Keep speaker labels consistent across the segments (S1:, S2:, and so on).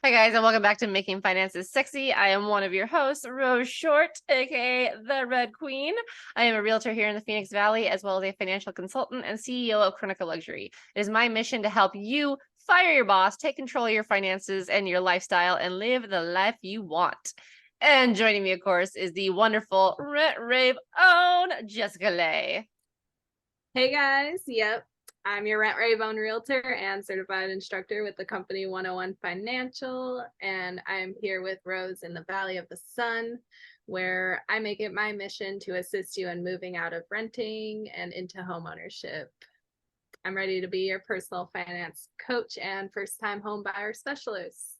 S1: Hi guys, and welcome back to Making Finances Sexy. I am one of your hosts, Rose Short, aka the Red Queen. I am a realtor here in the Phoenix Valley, as well as a financial consultant and CEO of Chronica Luxury. It is my mission to help you fire your boss, take control of your finances and your lifestyle, and live the life you want. And joining me, of course, is the wonderful Rent Rave own Jessica Lay.
S2: Hey guys, yep. I'm your Rent Rave own realtor and certified instructor with the company 101 Financial, and I'm here with Rose in the Valley of the Sun, where I make it my mission to assist you in moving out of renting and into homeownership. I'm ready to be your personal finance coach and first-time home buyer specialist.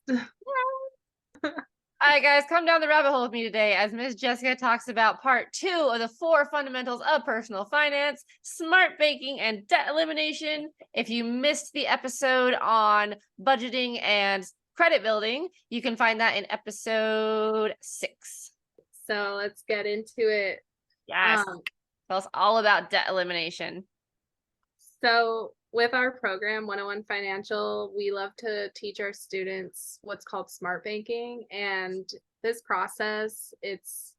S1: All right, guys, come down the rabbit hole with me today as Miss Jessica talks about part 2 of the 4 fundamentals of personal finance, smart banking, and debt elimination. If you missed the episode on budgeting and credit building, you can find that in episode 6.
S2: So let's get into it.
S1: Yes. Tell us all about debt elimination.
S2: So with our program 101 Financial, we love to teach our students what's called smart banking, and this process, it's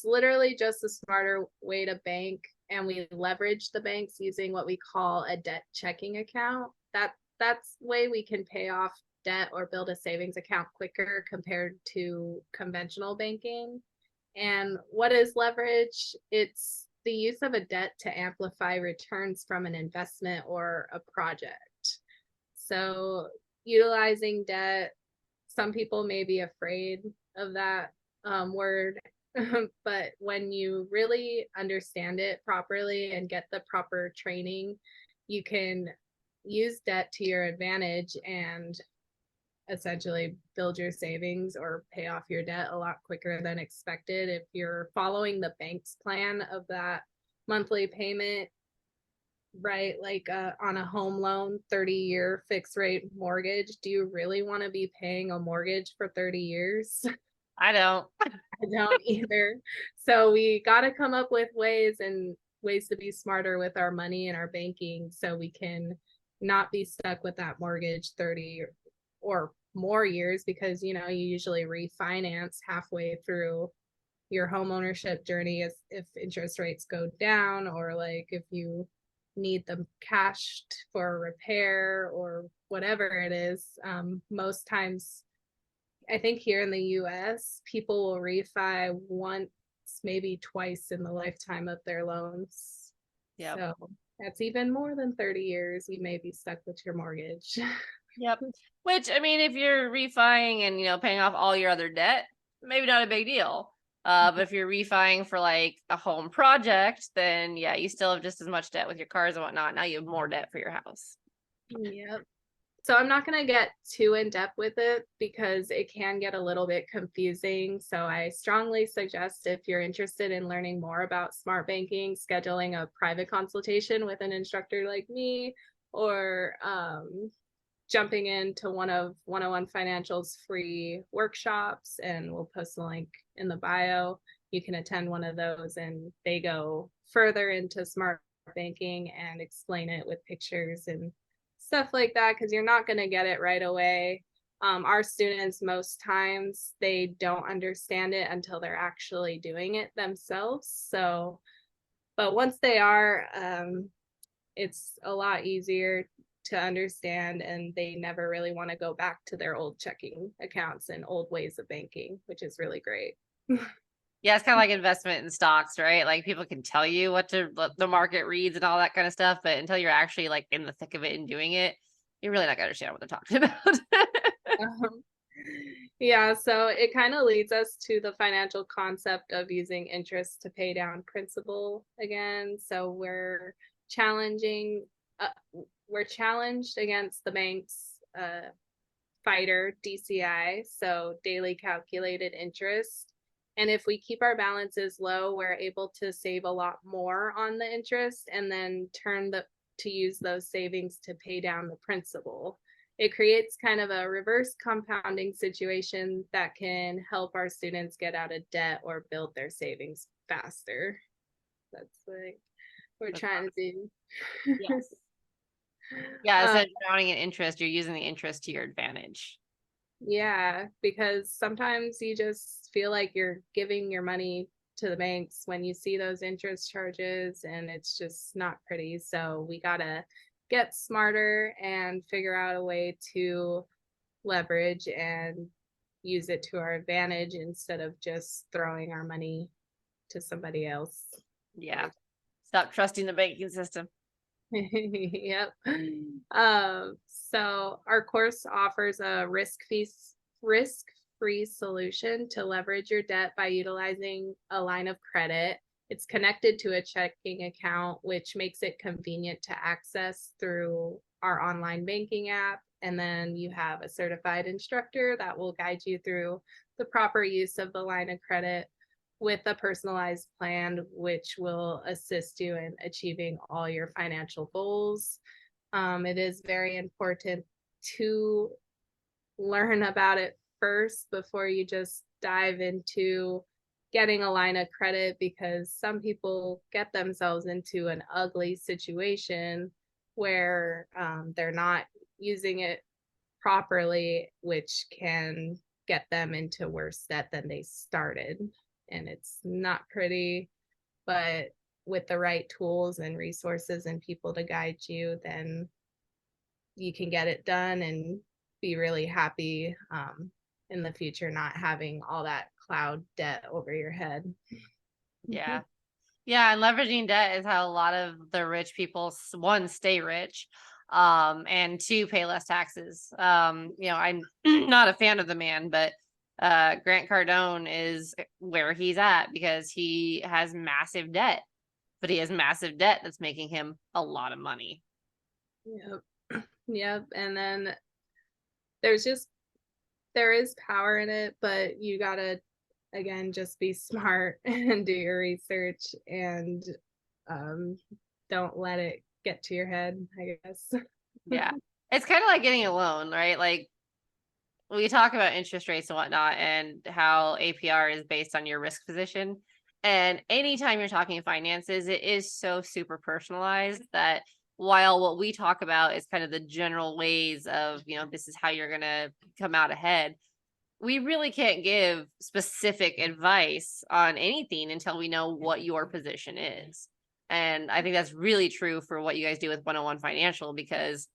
S2: literally just a smarter way to bank, and we leverage the banks using what we call a debt checking account. That's way we can pay off debt or build a savings account quicker compared to conventional banking. And what is leverage? It's the use of a debt to amplify returns from an investment or a project. So utilizing debt, some people may be afraid of that word, but when you really understand it properly and get the proper training, you can use debt to your advantage and essentially build your savings or pay off your debt a lot quicker than expected. If you're following the bank's plan of that monthly payment, right? Like on a home loan, 30-year fixed rate mortgage, do you really want to be paying a mortgage for 30 years?
S1: I don't.
S2: I don't either. So we got to come up with ways to be smarter with our money and our banking so we can not be stuck with that mortgage 30 or more years, because you usually refinance halfway through your home ownership journey if interest rates go down, or like if you need them cashed for a repair or whatever it is. Most times, I think here in the US, people will refi once, maybe twice in the lifetime of their loans.
S1: Yep.
S2: So that's even more than 30 years. You may be stuck with your mortgage.
S1: Yep. Which, I mean, if you're refining and, paying off all your other debt, maybe not a big deal. But if you're refining for like a home project, then yeah, you still have just as much debt with your cars and whatnot. Now you have more debt for your house.
S2: Yep. So I'm not going to get too in depth with it because it can get a little bit confusing. So I strongly suggest, if you're interested in learning more about smart banking, scheduling a private consultation with an instructor like me, or jumping into one of 101 Financial's free workshops, and we'll post the link in the bio. You can attend one of those, and they go further into smart banking and explain it with pictures and stuff like that, because you're not going to get it right away. Our students, most times, they don't understand it until they're actually doing it themselves. So, but once they are, it's a lot easier to understand, and they never really want to go back to their old checking accounts and old ways of banking, which is really great.
S1: Yeah, it's kind of like investment in stocks, right? Like people can tell you what the market reads and all that kind of stuff, but until you're actually like in the thick of it and doing it, you're really not gonna understand what they're talking about.
S2: Yeah, so it kind of leads us to the financial concept of using interest to pay down principal again. So we're challenged against the bank's fighter, DCI, so daily calculated interest. And if we keep our balances low, we're able to save a lot more on the interest and then to use those savings to pay down the principal. It creates kind of a reverse compounding situation that can help our students get out of debt or build their savings faster. That's like we're trying to do.
S1: Yes. Yeah, instead of drowning in interest, you're using the interest to your advantage.
S2: Yeah, because sometimes you just feel like you're giving your money to the banks when you see those interest charges, and it's just not pretty. So we gotta get smarter and figure out a way to leverage and use it to our advantage instead of just throwing our money to somebody else.
S1: Yeah. Stop trusting the banking system.
S2: Yep. So our course offers a risk-free solution to leverage your debt by utilizing a line of credit. It's connected to a checking account, which makes it convenient to access through our online banking app. And then you have a certified instructor that will guide you through the proper use of the line of credit with a personalized plan, which will assist you in achieving all your financial goals. It is very important to learn about it first before you just dive into getting a line of credit, because some people get themselves into an ugly situation where they're not using it properly, which can get them into worse debt than they started. And it's not pretty, but with the right tools and resources and people to guide you, then you can get it done and be really happy in the future, not having all that cloud debt over your head.
S1: Yeah. Yeah, and leveraging debt is how a lot of the rich people, one, stay rich, and two, pay less taxes. I'm not a fan of the man, but Grant Cardone is where he's at because he has massive debt, but he has massive debt that's making him a lot of money.
S2: Yep. Yep. And then there's just there is power in it, but you gotta again just be smart and do your research and um don't let it get to your head, I guess.
S1: Yeah. It's kind of like getting a loan, right? Like we talk about interest rates and whatnot and how APR is based on your risk position. And anytime you're talking finances, it is so super personalized that while what we talk about is kind of the general ways of, this is how you're going to come out ahead, we really can't give specific advice on anything until we know what your position is. And I think that's really true for what you guys do with 101 Financial, because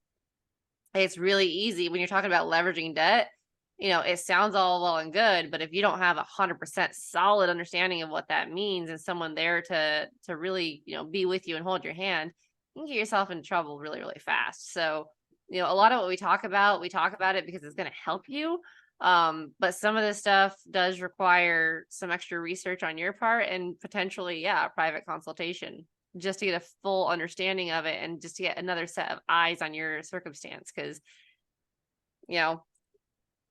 S1: it's really easy when you're talking about leveraging debt. It sounds all well and good, but if you don't have 100% solid understanding of what that means and someone there to really, be with you and hold your hand, you can get yourself in trouble really, really fast. So, a lot of what we talk about it because it's going to help you. But some of this stuff does require some extra research on your part and potentially, yeah, a private consultation just to get a full understanding of it and just to get another set of eyes on your circumstance. Because, you know,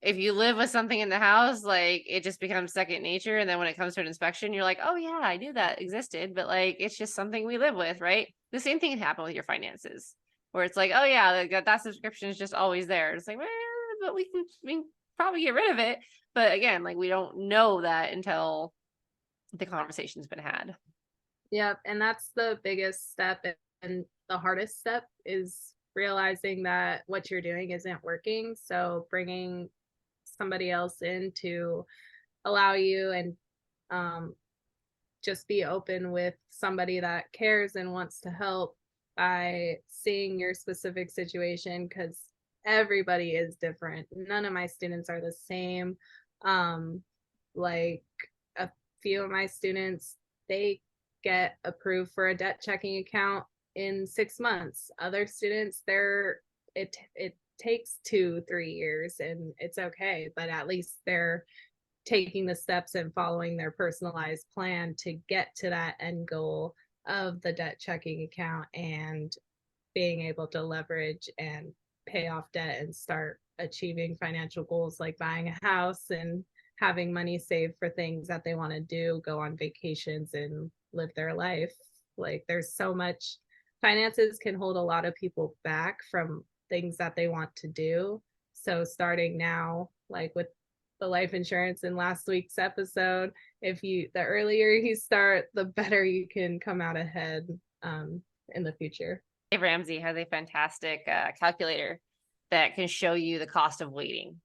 S1: if you live with something in the house, like it just becomes second nature. And then when it comes to an inspection, you're like, oh, yeah, I knew that existed. But like, it's just something we live with, right? The same thing can happen with your finances, where it's like, oh, yeah, that subscription is just always there. It's like, but we can probably get rid of it. But again, like we don't know that until the conversation's been had.
S2: Yep, and that's the biggest step and the hardest step is realizing that what you're doing isn't working. So bringing somebody else in to allow you and um, just be open with somebody that cares and wants to help by seeing your specific situation, because everybody is different. None of my students are the same. Like a few of my students, they get approved for a debt checking account in 6 months. Other students, it takes 2-3 years and it's okay, but at least they're taking the steps and following their personalized plan to get to that end goal of the debt checking account and being able to leverage and pay off debt and start achieving financial goals like buying a house and having money saved for things that they want to do, go on vacations and live their life. Like there's so much, finances can hold a lot of people back from things that they want to do. So starting now, like with the life insurance in last week's episode, the earlier you start, the better you can come out ahead in the future.
S1: Dave Ramsey has a fantastic calculator that can show you the cost of waiting.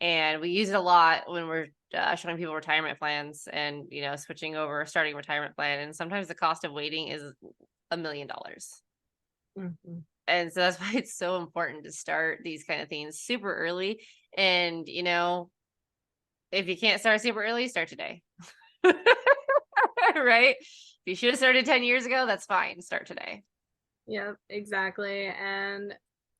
S1: And we use it a lot when we're showing people retirement plans and, switching over, starting a retirement plan. And sometimes the cost of waiting is $1 million.
S2: Mhm.
S1: And so that's why it's so important to start these kind of things super early. And, if you can't start super early, start today. Right? If you should have started 10 years ago, that's fine. Start today.
S2: Yep, exactly. And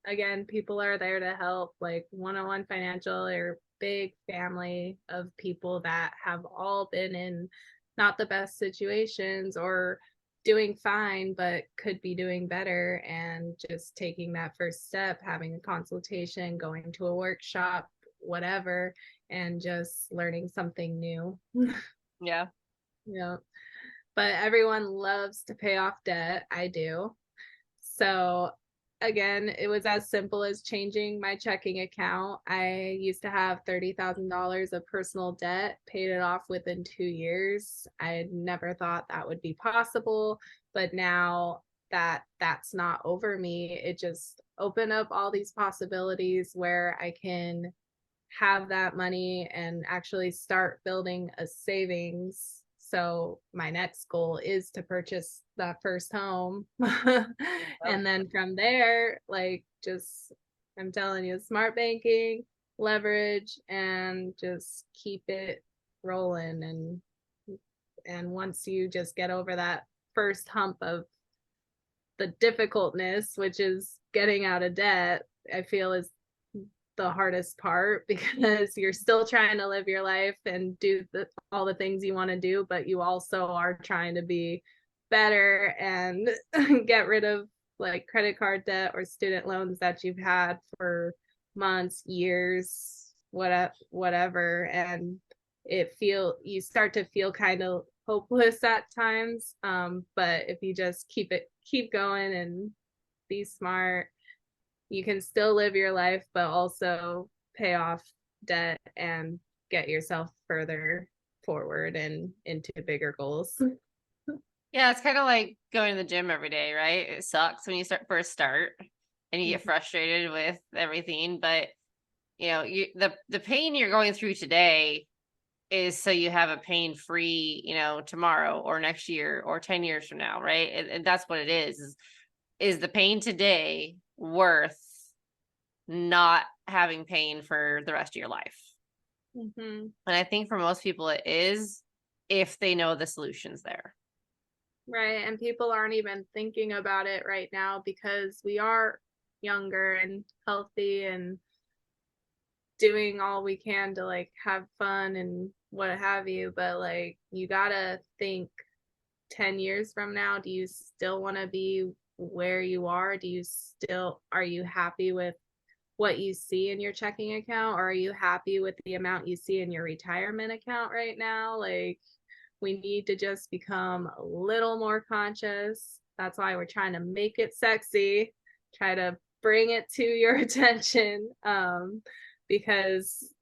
S2: again, people are there to help, like 101 Financial or big family of people that have all been in not the best situations or doing fine, but could be doing better. And just taking that first step, having a consultation, going to a workshop, whatever, and just learning something new.
S1: Yeah.
S2: Yeah. But everyone loves to pay off debt. I do. So again, it was as simple as changing my checking account. I used to have $30,000 of personal debt, paid it off within 2 years. I had never thought that would be possible, but now that that's not over me, it just opened up all these possibilities where I can have that money and actually start building a savings. So my next goal is to purchase that first home.
S1: Yep.
S2: And then from there, like just I'm telling you, smart banking, leverage, and just keep it rolling. And once you just get over that first hump of the difficultness, which is getting out of debt, I feel is the hardest part because you're still trying to live your life and do all the things you want to do, but you also are trying to be better and get rid of like credit card debt or student loans that you've had for months, years, whatever. And you start to feel kind of hopeless at times. But if you just keep going and be smart, you can still live your life, but also pay off debt and get yourself further forward and into bigger goals.
S1: Yeah, it's kind of like going to the gym every day, right? It sucks when you first start and you get frustrated with everything, but the pain you're going through today is so you have a pain free, tomorrow or next year or 10 years from now, right? And that's what it is the pain today worth not having pain for the rest of your life?
S2: Mm-hmm.
S1: And I think for most people it is, if they know the solutions there.
S2: Right. And people aren't even thinking about it right now because we are younger and healthy and doing all we can to like have fun and what have you. But like, you gotta think 10 years from now, do you still want to be where you are? Are you happy with what you see in your checking account, or are you happy with the amount you see in your retirement account right now? Like, we need to just become a little more conscious. That's why we're trying to make it sexy, try to bring it to your attention, because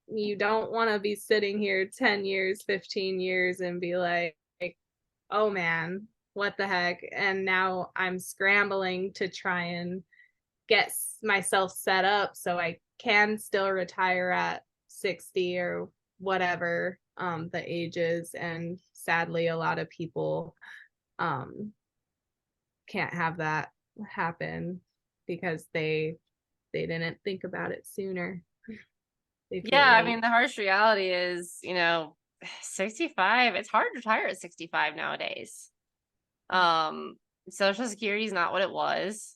S2: you don't want to be sitting here 10 years, 15 years and be like, oh man, what the heck? And now I'm scrambling to try and get myself set up so I can still retire at 60 or whatever the age is. And sadly, a lot of people um, can't have that happen because they didn't think about it sooner. They
S1: Yeah,
S2: feel
S1: I
S2: late.
S1: mean, the harsh reality is, 65, it's hard to retire at 65 nowadays. Um, Social Security is not what it was.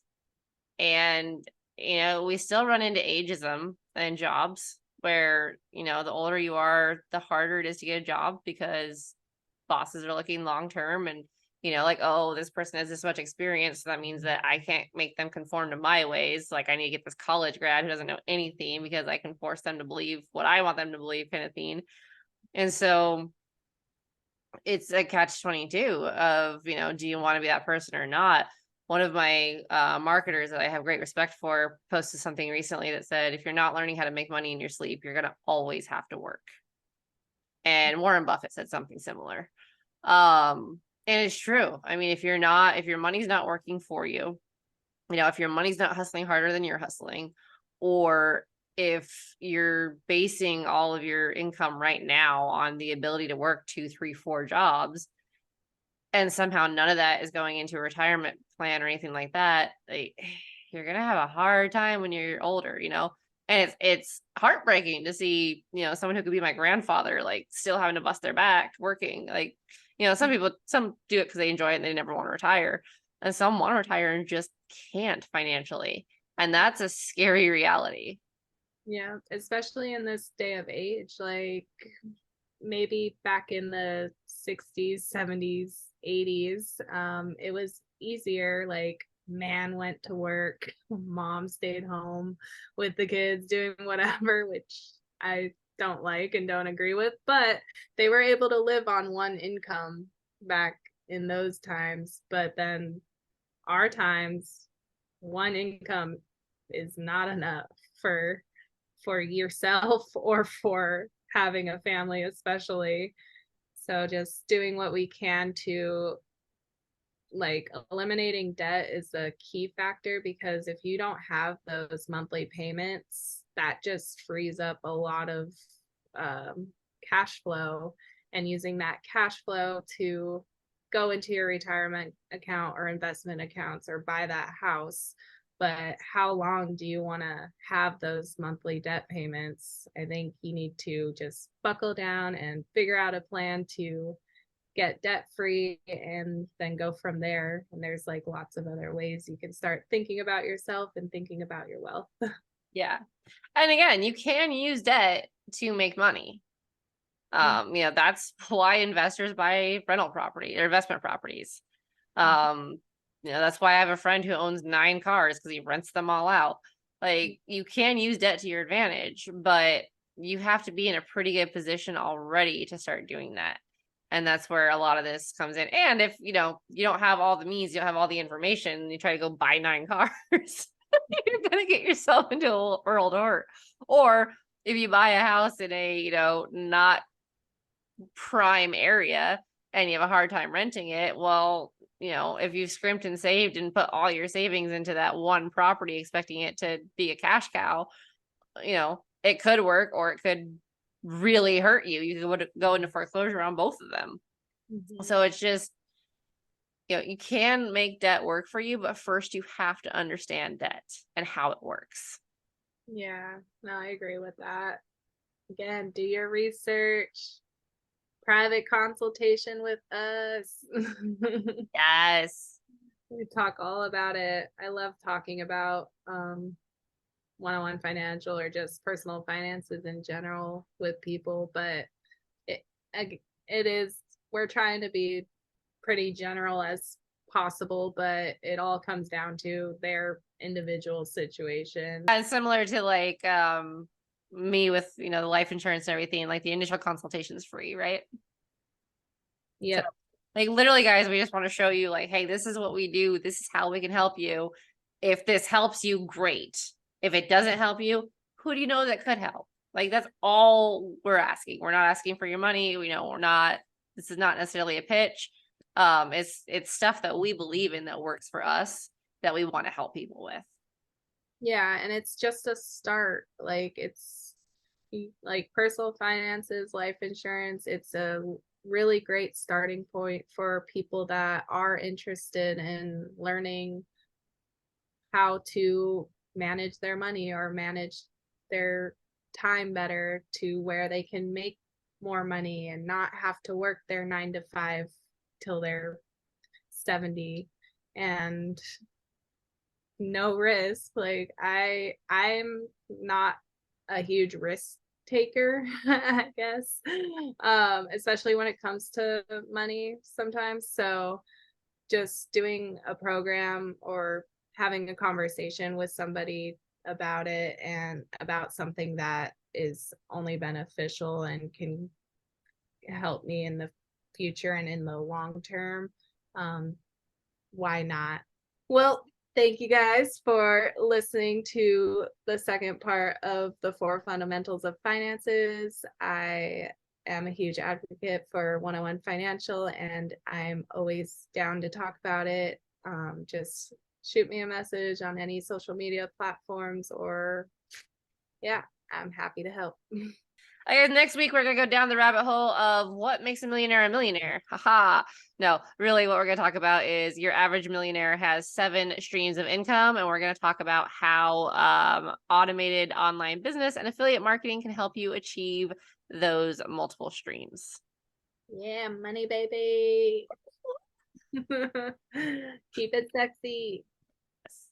S1: And, we still run into ageism in jobs where, the older you are, the harder it is to get a job because bosses are looking long term and, like, oh, this person has this much experience. So that means that I can't make them conform to my ways. Like, I need to get this college grad who doesn't know anything because I can force them to believe what I want them to believe, kind of thing. And so it's a catch 22 of, do you want to be that person or not? One of my marketers that I have great respect for posted something recently that said, if you're not learning how to make money in your sleep, you're going to always have to work. And Warren Buffett said something similar. And it's true. I mean, if your money's not working for you, if your money's not hustling harder than you're hustling, or if you're basing all of your income right now on the ability to work 2, 3, 4 jobs, and somehow none of that is going into a retirement plan or anything like that, like you're gonna have a hard time when you're older, you know? And it's heartbreaking to see, you know, someone who could be my grandfather, like still having to bust their back working. Like, you know, some do it because they enjoy it and they never want to retire. And some want to retire and just can't financially. And that's a scary reality.
S2: Yeah, especially in this day of age, like maybe back in the 60s, 70s, 80s, it was easier. Like, man went to work, mom stayed home with the kids doing whatever, which I don't like and don't agree with, but they were able to live on one income back in those times. But then our times, one income is not enough for yourself or for having a family, especially. So just doing what we can to, like, eliminating debt is a key factor, because if you don't have those monthly payments, that just frees up a lot of um, cash flow, and using that cash flow to go into your retirement account or investment accounts or buy that house. But how long do you want to have those monthly debt payments? I think you need to just buckle down and figure out a plan to get debt free, and then go from there. And there's like lots of other ways you can start thinking about yourself and thinking about your wealth.
S1: Yeah. And again, you can use debt to make money. You know, that's why investors buy rental property or investment properties. Um, you know, that's why I have a friend who owns 9 cars because he rents them all out. Like, you can use debt to your advantage, but you have to be in a pretty good position already to start doing that. And that's where a lot of this comes in. And if, you know, you don't have all the means, you don't have all the information, and you try to go buy 9 cars, you're gonna get yourself into a world order. Or if you buy a house in a, you know, not prime area and you have a hard time renting it, well, you know, if you've scrimped and saved and put all your savings into that one property expecting it to be a cash cow, you know, it could work or it could really hurt you. You could go into foreclosure on both of them.
S2: Mhm.
S1: So it's just, you know, you can make debt work for you, but first you have to understand debt and how it works.
S2: Yeah, no, I agree with that. Again, do your research, private consultation with us.
S1: Yes.
S2: We talk all about it. I love talking about one-on-one financial or just personal finances in general with people, but it it is, we're trying to be pretty general as possible, but it all comes down to their individual situation.
S1: And similar to like me with, you know, the life insurance and everything, like the initial consultation is free, right? So,
S2: Yep.
S1: like, literally, guys, we just want to show you, like, hey, this is what we do. This is how we can help you. If this helps you, great. If it doesn't help you, who do you know that could help? Like, that's all we're asking. We're not asking for your money. We know we're not. This is not necessarily a pitch. It's stuff that we believe in that works for us that we want to help people with.
S2: Yeah, and it's just a start. Like, it's like personal finances, life insurance. It's a really great starting point for people that are interested in learning how to manage their money or manage their time better, to where they can make more money and not have to work their 9 to 5 till they're 70, and no risk. Like, I'm not a huge risk taker, I guess. Especially when it comes to money sometimes. So just doing a program or having a conversation with somebody about it, and about something that is only beneficial and can help me in the future and in the long term, um, why not? Well, thank you guys for listening to the second part of the 4 fundamentals of finances. I am a huge advocate for 101 financial, and I'm always down to talk about it. Just shoot me a message on any social media platforms, or Yeah, I'm happy to help.
S1: I guess next week we're gonna go down the rabbit hole of what makes a millionaire a millionaire. Haha. No, really what we're gonna talk about is your average millionaire has 7 streams of income, and we're gonna talk about how automated online business and affiliate marketing can help you achieve those multiple streams.
S2: Yeah, money baby. Keep it sexy.
S1: Yes.